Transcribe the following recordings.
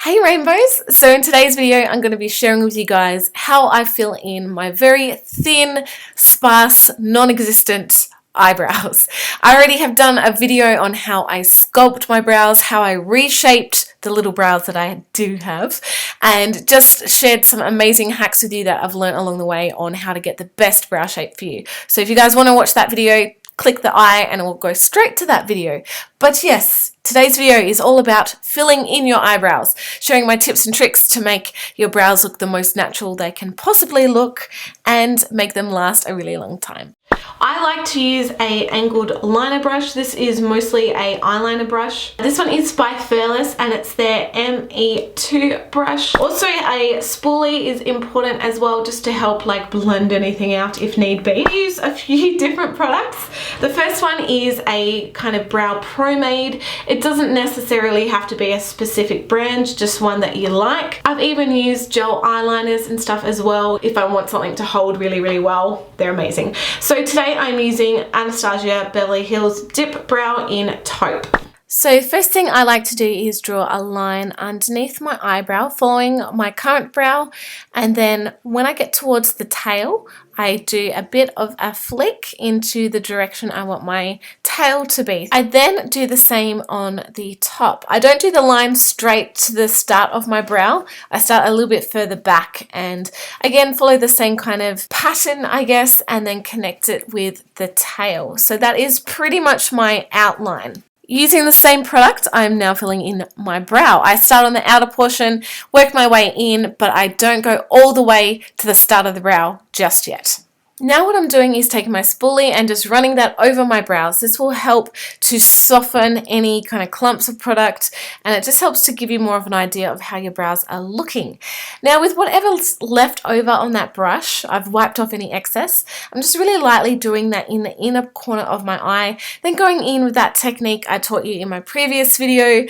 Hey Rainbows! So in today's video I'm going to be sharing with you guys how I fill in my very thin, sparse, non-existent eyebrows. I already have done a video on how I sculpt my brows, how I reshaped the little brows that I do have, and just shared some amazing hacks with you that I've learned along the way on how to get the best brow shape for you. So if you guys want to watch that video, click the I and it will go straight to that video. But yes, today's video is all about filling in your eyebrows, sharing my tips and tricks to make your brows look the most natural they can possibly look and make them last a really long time. I like to use a angled liner brush. This is mostly a eyeliner brush. This one is by Pheww and it's their ME2 brush. Also a spoolie is important as well, just to help like blend anything out if need be. I use a few different products. The first one is a kind of brow pomade. It doesn't necessarily have to be a specific brand, just one that you like. I've even used gel eyeliners and stuff as well if I want something to hold really well. They're amazing. So today I'm using Anastasia Beverly Hills Dip Brow in Taupe. So first thing I like to do is draw a line underneath my eyebrow following my current brow, and then when I get towards the tail I do a bit of a flick into the direction I want my tail to be. I then do the same on the top. I don't do the line straight to the start of my brow. I start a little bit further back and again follow the same kind of pattern, I guess, and then connect it with the tail. So that is pretty much my outline. Using the same product, I'm now filling in my brow. I start on the outer portion, work my way in, but I don't go all the way to the start of the brow just yet. Now what I'm doing is taking my spoolie and just running that over my brows. This will help to soften any kind of clumps of product, and it just helps to give you more of an idea of how your brows are looking. Now with whatever's left over on that brush, I've wiped off any excess. I'm just really lightly doing that in the inner corner of my eye, then going in with that technique I taught you in my previous video,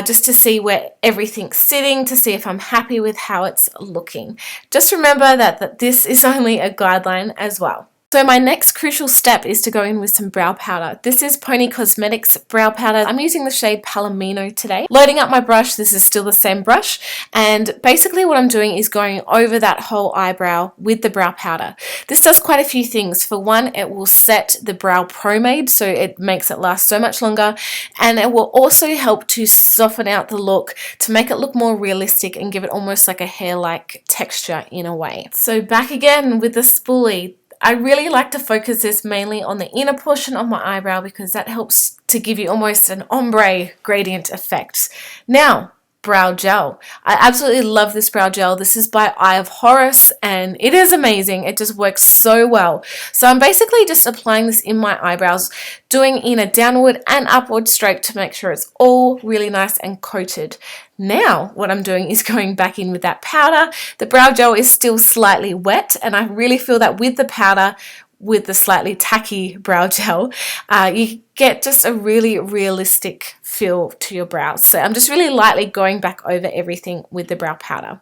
just to see where everything's sitting, to see if I'm happy with how it's looking. Just remember that this is only a guideline as well. So my next crucial step is to go in with some brow powder. This is Pony Cosmetics brow powder. I'm using the shade Palomino today. Loading up my brush, this is still the same brush, and basically what I'm doing is going over that whole eyebrow with the brow powder. This does quite a few things. For one, it will set the brow pomade, so it makes it last so much longer, and it will also help to soften out the look to make it look more realistic and give it almost like a hair-like texture in a way. So back again with the spoolie. I really like to focus this mainly on the inner portion of my eyebrow because that helps to give you almost an ombre gradient effect. Now, brow gel. I absolutely love this brow gel. This is by Eye of Horus and it is amazing. It just works so well. So I'm basically just applying this in my eyebrows, doing in a downward and upward stroke to make sure it's all really nice and coated. Now what I'm doing is going back in with that powder. The brow gel is still slightly wet and I really feel that with the powder, with the slightly tacky brow gel, you get just a really realistic feel to your brows. So I'm just really lightly going back over everything with the brow powder.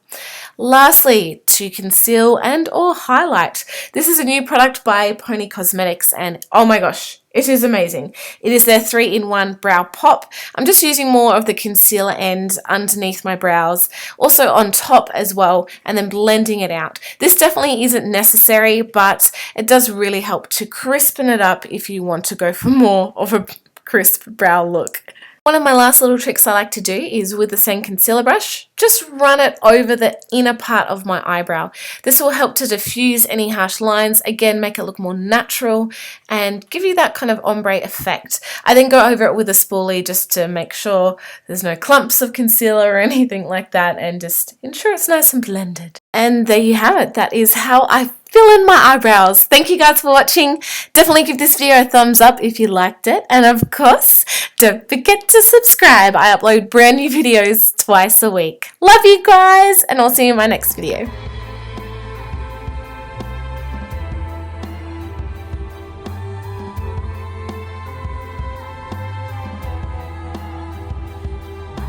Lastly, to conceal and or highlight. This is a new product by Pony Cosmetics and oh my gosh, it is amazing. It is their 3-in-1 brow pop. I'm just using more of the concealer end underneath my brows, also on top as well, and then blending it out. This definitely isn't necessary, but it does really help to crispen it up if you want to go for more of a crisp brow look. One of my last little tricks I like to do is with the same concealer brush, just run it over the inner part of my eyebrow. This will help to diffuse any harsh lines, again make it look more natural and give you that kind of ombre effect. I then go over it with a spoolie just to make sure there's no clumps of concealer or anything like that and just ensure it's nice and blended. And there you have it. That is how I fill in my eyebrows. Thank you guys for watching. Definitely give this video a thumbs up if you liked it. And of course, don't forget to subscribe. I upload brand new videos twice a week. Love you guys, and I'll see you in my next video.